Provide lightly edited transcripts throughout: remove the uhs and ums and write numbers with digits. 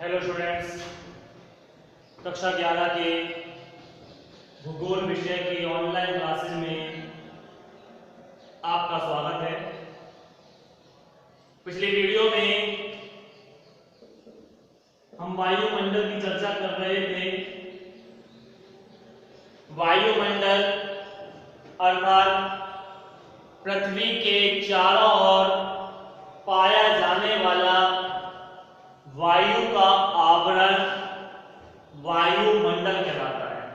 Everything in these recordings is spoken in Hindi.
हेलो स्टूडेंट्स, कक्षा 11 के भूगोल विषय की ऑनलाइन क्लासेज में आपका स्वागत है। पिछली वीडियो में हम वायुमंडल की चर्चा कर रहे थे। वायुमंडल अर्थात पृथ्वी के चारों ओर पाया जाने वाला वायु का आवरण वायुमंडल कहलाता है।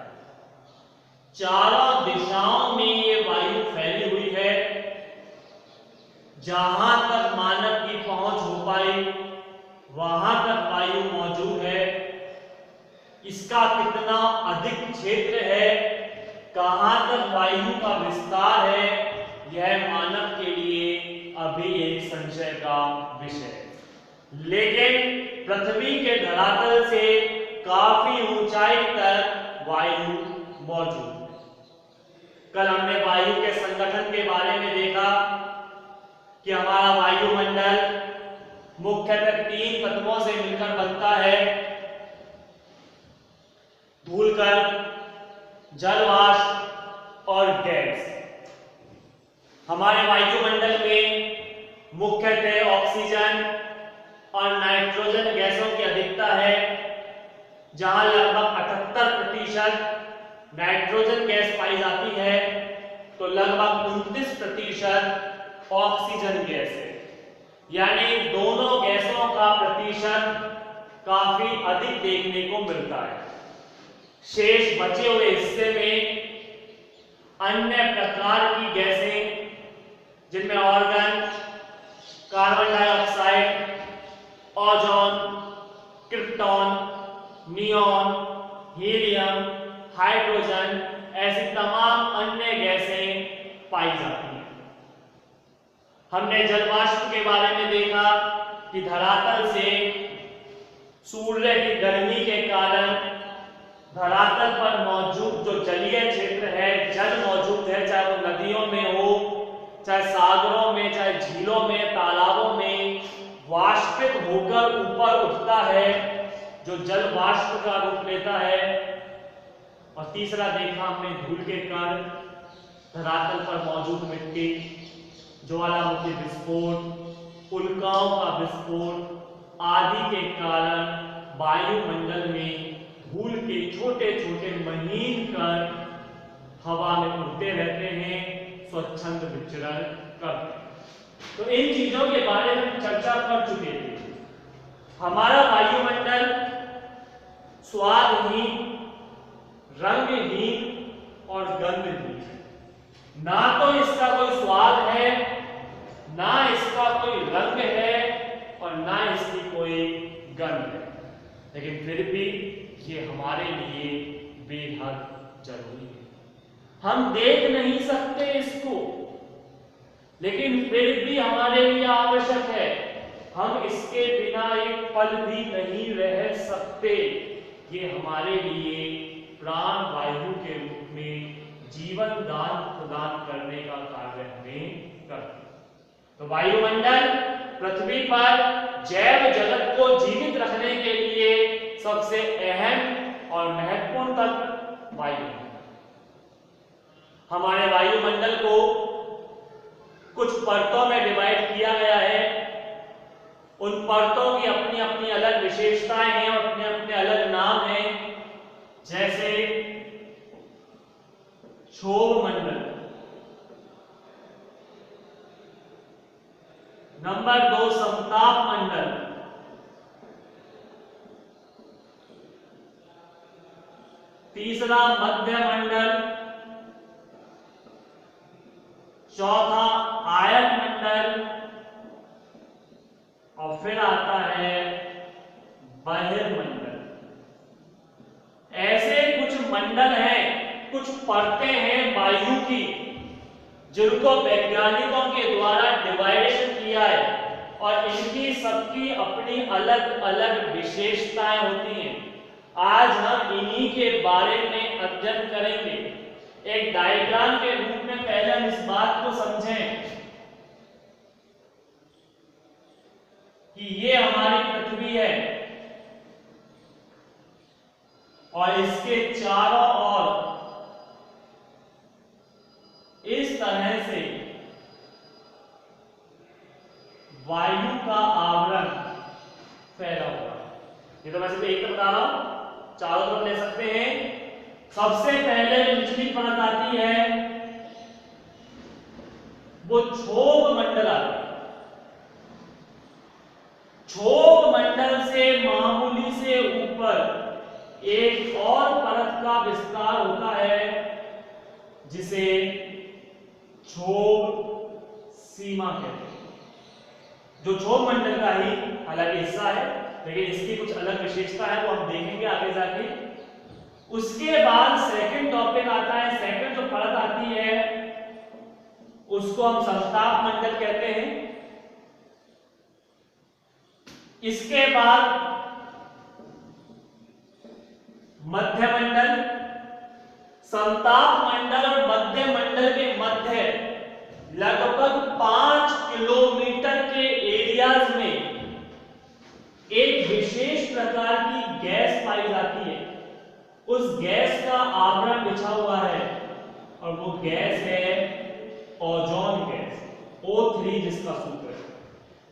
चारों दिशाओं में ये वायु फैली हुई है। जहां तक मानव की पहुंच हो पाई वहां तक वायु मौजूद है। इसका कितना अधिक क्षेत्र है, कहां तक वायु का विस्तार है, यह मानव के लिए अभी एक संशय का विषय है। लेकिन पृथ्वी के धरातल से काफी ऊंचाई तक वायु मौजूद है। कल हमने वायु के संगठन के बारे में देखा कि हमारा वायुमंडल मुख्यतः 3 तत्वों से मिलकर बनता है: धूलकण, जल वाष्प और गैस। हमारे वायुमंडल में मुख्यतः ऑक्सीजन और नाइट्रोजन गैसों की अधिकता है, जहां लगभग 78% नाइट्रोजन गैस पाई जाती है तो लगभग 29% ऑक्सीजन गैस है। यानी दोनों गैसों का प्रतिशत काफी अधिक देखने को मिलता है। शेष बचे हुए हिस्से में अन्य प्रकार की गैसें, जिनमें organ, carbon dioxide, ozone, krypton, neon, helium, hydrogen, ऐसी तमाम अन्य गैसें पाई जाती हैं। हमने जलवाष्प के बारे में देखा कि धरातल से सूर्य की गर्मी के कारण धरातल पर मौजूद जो जलीय क्षेत्र है, जल मौजूद है, चाहे वो नदियों में हो, चाहे सागरों में, चाहे झीलों में, तालाबों में, वाष्पित होकर ऊपर उठता है, जो जल वाष्प का रूप लेता है। और तीसरा देखा हमने धूल के कारण धरातल पर मौजूद मिट्टी, ज्वालामुखी विस्फोट, उल्काओं का विस्फोट आदि के कारण वायुमंडल में धूल के छोटे छोटे महीन कण हवा में उड़ते रहते हैं, स्वच्छंद विचरण करते हैं। तो इन चीजों के बारे में हम चर्चा कर चुके थे। हमारा वायुमंडल स्वादहीन, रंगहीन और गंधहीन है। ना तो इसका कोई स्वाद है, ना इसका कोई रंग है और ना इसकी कोई गंध है, लेकिन फिर भी ये हमारे लिए बेहद जरूरी है। हम देख नहीं सकते इसको, लेकिन फिर भी हमारे लिए आवश्यक है। हम इसके बिना एक पल भी नहीं रह सकते। ये हमारे लिए प्राण वायु के रूप में जीवन दान प्रदान करने का कार्य हमें करते हैं। तो वायुमंडल पृथ्वी पर जैव जगत को जीवित रखने के लिए सबसे अहम और महत्वपूर्ण तत्व वायु है। हमारे वायुमंडल को कुछ परतों में डिवाइड किया गया है। उन परतों की अपनी अपनी अलग विशेषताएं हैं और अपने अपने अलग नाम हैं। जैसे क्षोभ मंडल, नंबर 2 समताप मंडल, तीसरा मध्य मंडल, चौथा आयन मंडल और फिर आता है बहिर्मंडल। ऐसे कुछ मंडल हैं, कुछ परतें हैं वायु की, जिनको वैज्ञानिकों के द्वारा डिवाइडेशन किया है और इनकी सबकी अपनी अलग अलग विशेषताएं होती हैं। आज हम इन्हीं के बारे में अध्ययन करेंगे। एक डायग्राम के रूप में पहले हम इस बात को समझें कि ये हमारी पृथ्वी है और इसके चारों ओर इस तरह से वायु का आवरण फैला हुआ है। ये तो मैं सिर्फ एक तो बता रहा हूं, चारों तरफ ले सकते हैं। सबसे पहले जो निचली परत आती है वो क्षोभ मंडल आती है। क्षोभ मंडल से मामूली से ऊपर एक और परत का विस्तार होता है जिसे क्षोभ सीमा कहते हैं, जो क्षोभ मंडल का ही हालांकि हिस्सा है, लेकिन इसकी कुछ अलग विशेषता है वो हम देखेंगे आगे जाके। उसके बाद सेकंड टॉपिक आता है, सेकंड जो परत आती है उसको हम समताप मंडल कहते हैं। इसके बाद मध्य मंडल, समताप मंडल और मध्य मंडल के मध्य लगभग 5 किलोमीटर के एरियाज में एक विशेष प्रकार की गैस पाई जाती है। उस गैस का आवरण बिछा हुआ है और वो गैस है ओजोन गैस, O3 जिसका सूत्र है,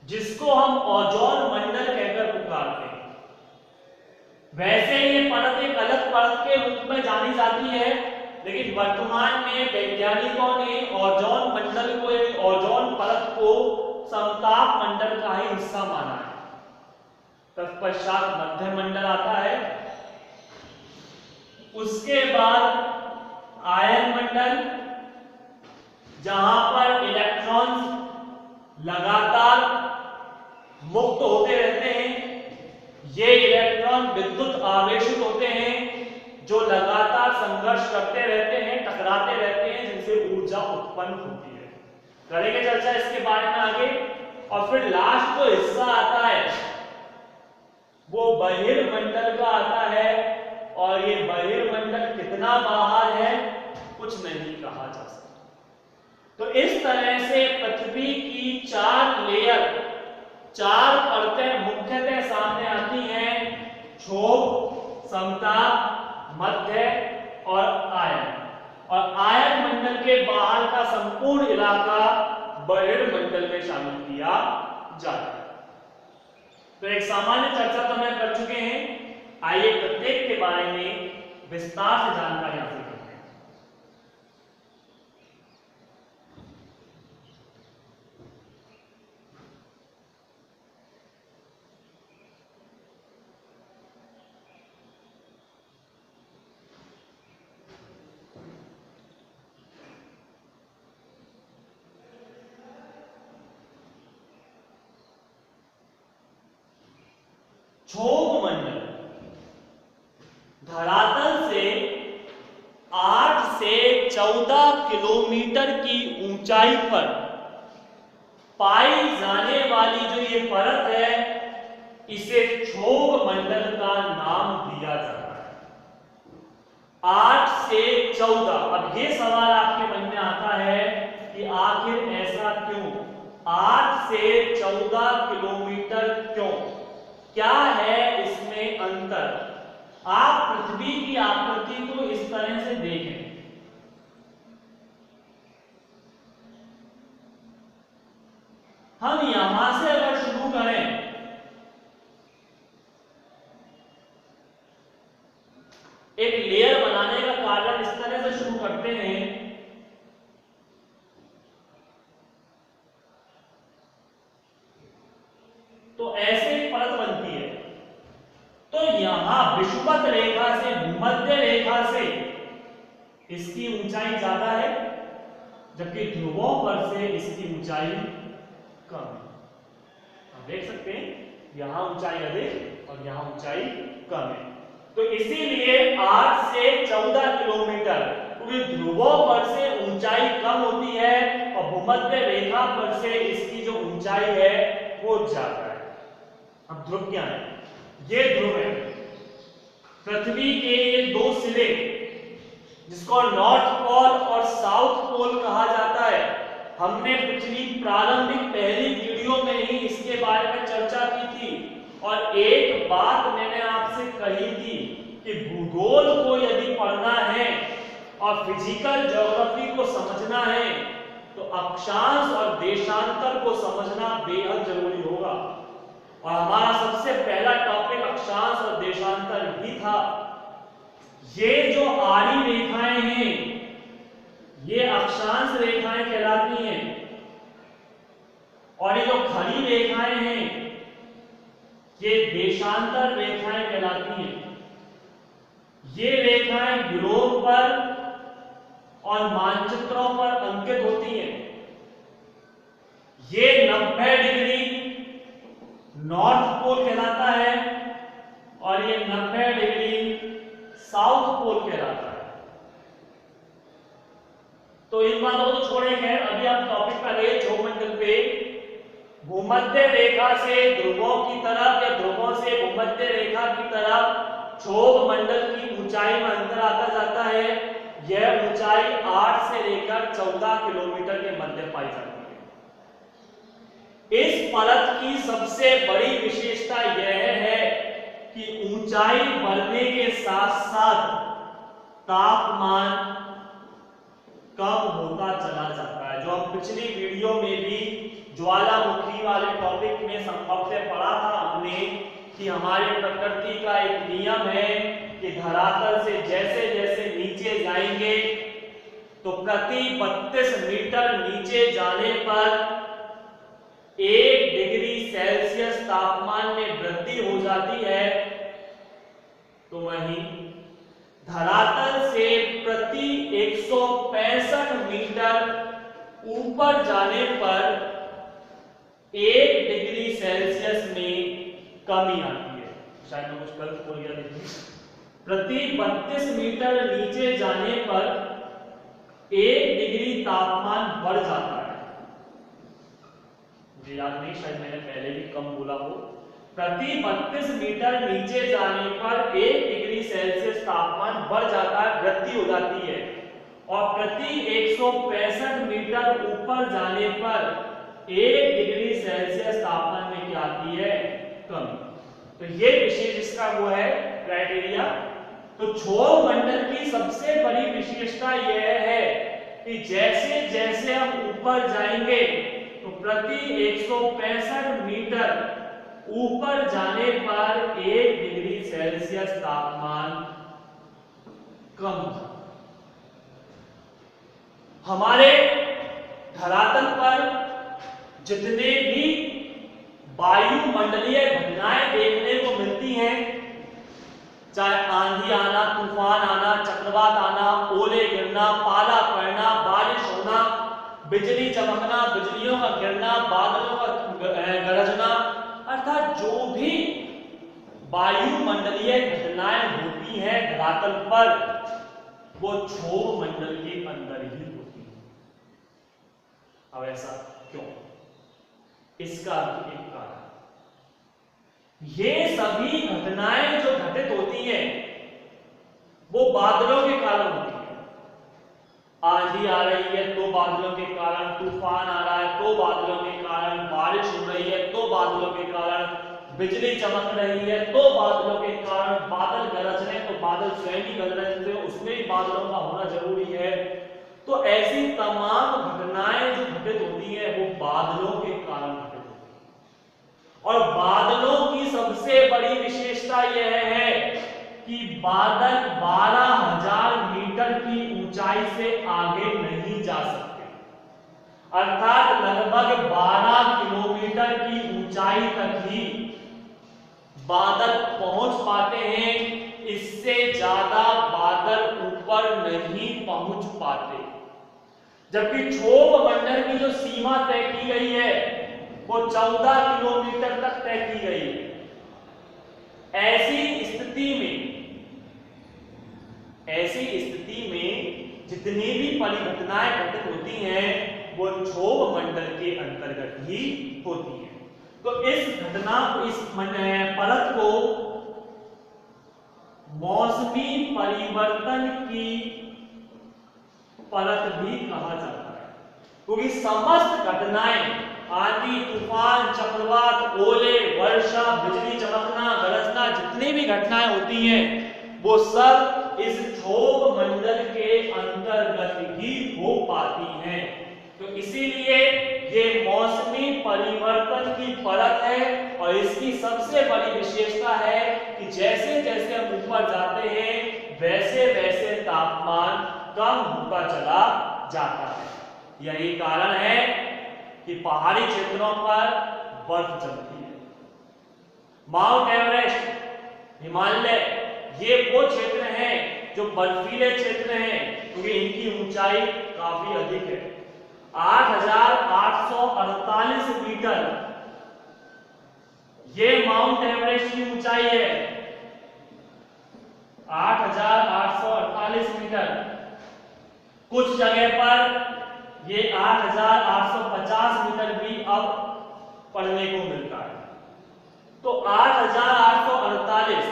जिसको हम ओजोन मंडल कहकर पुकारते हैं। वैसे ये परत एक अलग परत के रूप में जानी जाती है, लेकिन वर्तमान में वैज्ञानिकों ने ओजोन मंडल को, एक ओजोन परत को समताप मंडल का ही हिस्सा माना है। तत्पश्चात मध्य मंडल आता है, उसके बाद आयन मंडल, जहां पर इलेक्ट्रॉन्स लगातार मुक्त होते रहते हैं। ये इलेक्ट्रॉन विद्युत आवेशित होते हैं जो लगातार संघर्ष करते रहते हैं, टकराते रहते हैं, जिनसे ऊर्जा उत्पन्न होती है। करेंगे चर्चा इसके बारे में आगे। और फिर लास्ट जो हिस्सा आता है वो बहिर्मंडल का आता है, और ये बहिर्मंडल कितना बाहर है कुछ नहीं कहा जा सकता। तो इस तरह से पृथ्वी की 4 लेयर, 4 परतें मुख्यतः सामने आती हैं, क्षोभ, समताप, मध्य और आयन। और आयन मंडल के बाहर का संपूर्ण इलाका बहिर्मंडल में शामिल किया जाता है। तो एक सामान्य चर्चा तो हम कर चुके हैं, आइए प्रत्येक के बारे में विस्तार से जानकारी हासिल करते हैं। क्षोभ मंडल धरातल से 8 से 14 किलोमीटर की ऊंचाई पर पाई जाने वाली जो ये परत है, इसे क्षोभ मंडल का नाम दिया जाता है। 8 से 14। अब ये सवाल आपके मन में आता है कि आखिर ऐसा क्यों, 8 से 14 किलोमीटर क्यों, क्या है इसमें अंतर? आप पृथ्वी की आकृति को इस तरह से देखें। हम यहां से अगर शुरू करें, एक लेयर बनाने का कार्य इस तरह से शुरू करते हैं, तो ऐसे एक परत बनती है। तो यहां विषुवत रेखा से, भूमध्य रेखा से इसकी ऊंचाई ज्यादा है, जबकि ध्रुवों पर से इसकी ऊंचाई कम है। आप देख सकते हैं यहां ऊंचाई अधिक और यहां ऊंचाई कम है। तो इसीलिए 8 से 14 किलोमीटर, क्योंकि ध्रुवों पर से ऊंचाई कम होती है और भूमध्य रेखा पर से इसकी जो ऊंचाई है वो ज्यादा है। अब ध्रुव क्या है? ये ध्रुव है, पृथ्वी के ये 2 सिरे, जिसको नॉर्थ पोल और साउथ पोल कहा जाता है। हमने पिछली प्रारंभिक पहली वीडियो में ही इसके बारे में चर्चा की थी, और एक बात मैंने आपसे कही थी कि भूगोल को यदि पढ़ना है और फिजिकल ज्योग्राफी को समझना है तो अक्षांश और देशांतर को समझना बेहद जरूरी होगा। और हमारा सबसे पहला टॉपिक अक्षांश और देशांतर ही था। ये जो आड़ी रेखाएं हैं ये अक्षांश रेखाएं कहलाती हैं और ये जो खड़ी रेखाएं हैं ये देशांतर रेखाएं कहलाती हैं। ये रेखाएं ग्लोब पर और मानचित्रों पर अंकित होती हैं। ये 90 डिग्री नॉर्थ पोल कहलाता है और ये 90 डिग्री साउथ पोल कहलाता है। तो इन बातों को तो छोड़े, खैर अभी आप टॉपिक पर गए ध्रुवमंडल पे। भूमध्य रेखा से ध्रुवों की तरफ या ध्रुवों से भूमध्य रेखा की तरफ क्षोभ मंडल की ऊंचाई में अंतर आता जाता है। यह ऊंचाई 8 से लेकर 14 किलोमीटर के मध्य पाई जाती है। इस परत की सबसे बड़ी विशेषता यह है कि ऊंचाई बढ़ने के साथ साथ तापमान कम होता चला जाता है। जो हम पिछली वीडियो में भी ज्वालामुखी वाले टॉपिक में संभव से पढ़ा था हमने कि हमारी प्रकृति का एक नियम है कि धरातल से जैसे जैसे नीचे जाएंगे तो प्रति 32 मीटर नीचे जाने पर 1 डिग्री सेल्सियस तापमान में वृद्धि हो जाती है। तो वहीं धरातल से प्रति 165 मीटर ऊपर जाने पर 1 डिग्री सेल्सियस में कमी आती है। शायद मैं कुछ गलत बोल गया, देखिए प्रति 32 मीटर नीचे जाने पर 1 डिग्री तापमान बढ़ जाता है। मुझे याद नहीं, शायद मैंने पहले भी कम बोला हो। प्रति 32 मीटर नीचे जाने पर 1 डिग्री सेल्सियस तापमान बढ़ जाता है, वृद्धि हो जाती है। और प्रति 165 मीटर ऊपर जाने पर 1 डिग्री सेल्सियस तापमान में क्या आती है, कमी। तो ये विशेष इसका वो है क्राइटेरिया। तो क्षोभ मंडल की सबसे बड़ी विशेषता यह है कि जैसे जैसे हम ऊपर जाएंगे तो प्रति 165 मीटर ऊपर जाने पर 1 डिग्री सेल्सियस तापमान कम होता है। हमारे धरातल पर जितने भी वायुमंडलीय घटनाएं देखने को मिलती हैं, चाहे आंधी आना, तूफान आना, चक्रवात आना, ओले गिरना, पाला पड़ना, बारिश होना, बिजली चमकना, बिजलियों का गिरना, बादलों का गरजना, अर्थात जो भी वायुमंडलीय घटनाएं होती हैं धरातल पर वो क्षोभ मंडल के अंदर ही होती है। अब ऐसा क्यों? इसका एक कारण, ये सभी घटनाएं जो घटित होती हैं वो बादलों के कारण होती है। आंधी आ रही है तो बादलों के कारण, तूफान आ रहा है तो बादलों के कारण, बारिश हो रही है तो बादलों के कारण, बिजली चमक रही है तो बादलों के कारण, बादल गरज रहे तो बादल स्वयं ही गरज रहे, उसमें भी बादलों का होना जरूरी है। तो ऐसी तमाम घटनाएं जो घटित होती हैं वो बादलों के कारण घटित होती हैं। और बादलों की सबसे बड़ी विशेषता यह है कि बादल 12,000 मीटर की ऊंचाई से आगे नहीं जा सकते, अर्थात लगभग 12 किलोमीटर की ऊंचाई तक ही बादल पहुंच पाते हैं। इससे ज्यादा बादल ऊपर नहीं पहुंच पाते। जबकि क्षोभ मंडल की जो सीमा तय की गई है वो 14 किलोमीटर तक तय की गई है। ऐसी स्थिति में जितनी भी परिघटनाएं घटित होती हैं वो क्षोभ मंडल के अंतर्गत ही होती हैं। तो इस घटना को, इस परत को मौसमी परिवर्तन की परत भी कहा जाता है, क्योंकि समस्त घटनाएं, आंधी, तूफान, चक्रवात, ओले, वर्षा, बिजली चमकना, गरजना, जितनी भी घटनाएं होती हैं वो सब इस क्षोभ मंडल के अंतर्गत ही हो पाती हैं। तो इसीलिए ये मौसमी परिवर्तन की परत है और इसकी सबसे बड़ी विशेषता है कि जैसे जैसे हम ऊपर जाते हैं वैसे वैसे तापमान कम होता चला जाता है। यही कारण है कि पहाड़ी क्षेत्रों पर बर्फ जमती है। माउंट एवरेस्ट, हिमालय, ये वो क्षेत्र हैं जो बर्फीले क्षेत्र हैं क्योंकि इनकी ऊंचाई काफी अधिक है। 8,848 मीटर ये माउंट एवरेस्ट की ऊंचाई है। 8,848 मीटर। कुछ जगह पर ये 8,850 मीटर भी अब पढ़ने को मिलता है। तो 8,848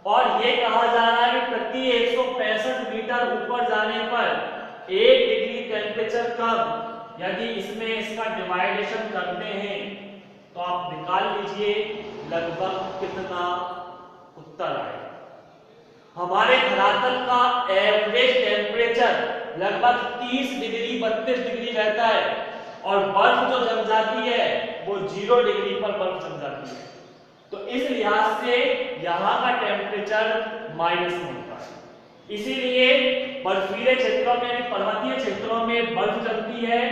और ये कहा जा रहा है कि प्रति 165 मीटर ऊपर जाने पर 1 डिग्री टेम्परेचर कम। यदि इसमें इसका डिवाइडेशन करते हैं तो आप निकाल लीजिए लगभग कितना उत्तर आएगा। हमारे धरातल का एवरेज टेम्परेचर लगभग 30 डिग्री 32 डिग्री रहता है और बर्फ जो जम जाती है वो 0 डिग्री पर बर्फ जम जाती है। तो इस लिहाज से यहाँ का टेम्परेचर माइनस में होता है। इसीलिए बर्फीले क्षेत्रों में, पर्वतीय क्षेत्रों में बर्फ जमती है।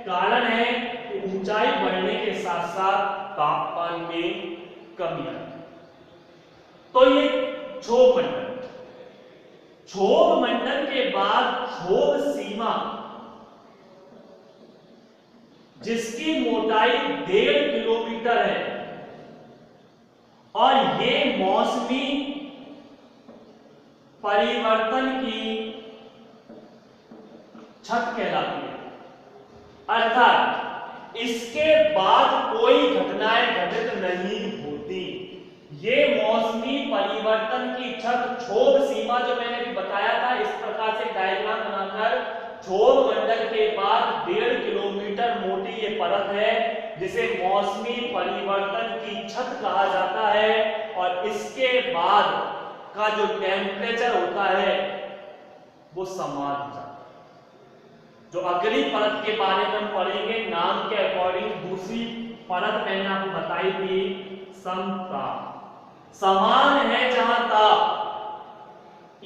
कारण है कि ऊंचाई बढ़ने के साथ साथ तापमान में कमी आती है। तो ये क्षोभ मंडल, क्षोभ मंडल के बाद क्षोभ सीमा जिसकी मोटाई 1.5 किलोमीटर है और ये मौसमी परिवर्तन की छत कहलाती है। अर्थात इसके बाद कोई घटनाएं घटित नहीं होती। ये मौसमी परिवर्तन की छत, क्षोभ सीमा जो मैंने भी बताया था, इस प्रकार से डायग्राम बनाकर क्षोभ मंडल के बाद 1.5 किलोमीटर मोटी ये परत है जिसे मौसमी परिवर्तन की छत कहा जाता है और इसके बाद का जो टेम्परेचर होता है वो समान हो जाता है। जो अगली परत के बारे में हम पढ़ेंगे, नाम के अकॉर्डिंग दूसरी परत मैंने आपको बताई थी समताप। समान है जहां ताप,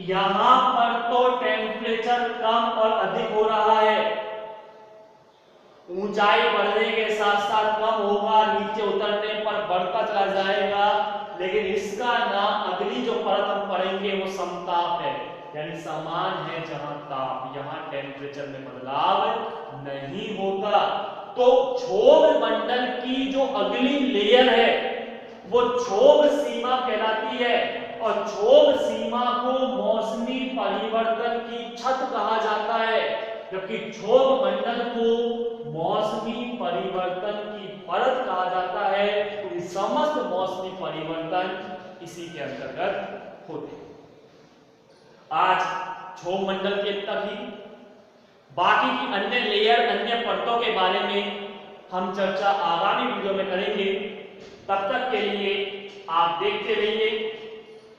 यहां पर तो टेम्परेचर कम और अधिक हो रहा है। ऊंचाई बढ़ने के साथ साथ कम होगा, नीचे उतरने पर बढ़ता चला जाएगा। लेकिन इसका नाम अगली जो परत हम पढ़ेंगे वो समताप है, यानी समान है जहां ताप, यहां टेम्परेचर में बदलाव नहीं होता। तो क्षोभ मंडल की जो अगली लेयर है वो क्षोभ सीमा कहलाती है और क्षोभ सीमा को मौसमी परिवर्तन की छत कहा जाता है, जबकि क्षोभ मंडल को मौसमी परिवर्तन की परत कहा जाता है। तो समस्त मौसमी परिवर्तन इसी के अंतर्गत होते हैं। आज क्षोभ मंडल के तक ही, बाकी की अन्य लेयर, अन्य परतों के बारे में हम चर्चा आगामी वीडियो में करेंगे। तब तक के लिए आप देखते रहिए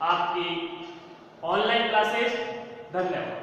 आपकी ऑनलाइन क्लासेस। धन्यवाद।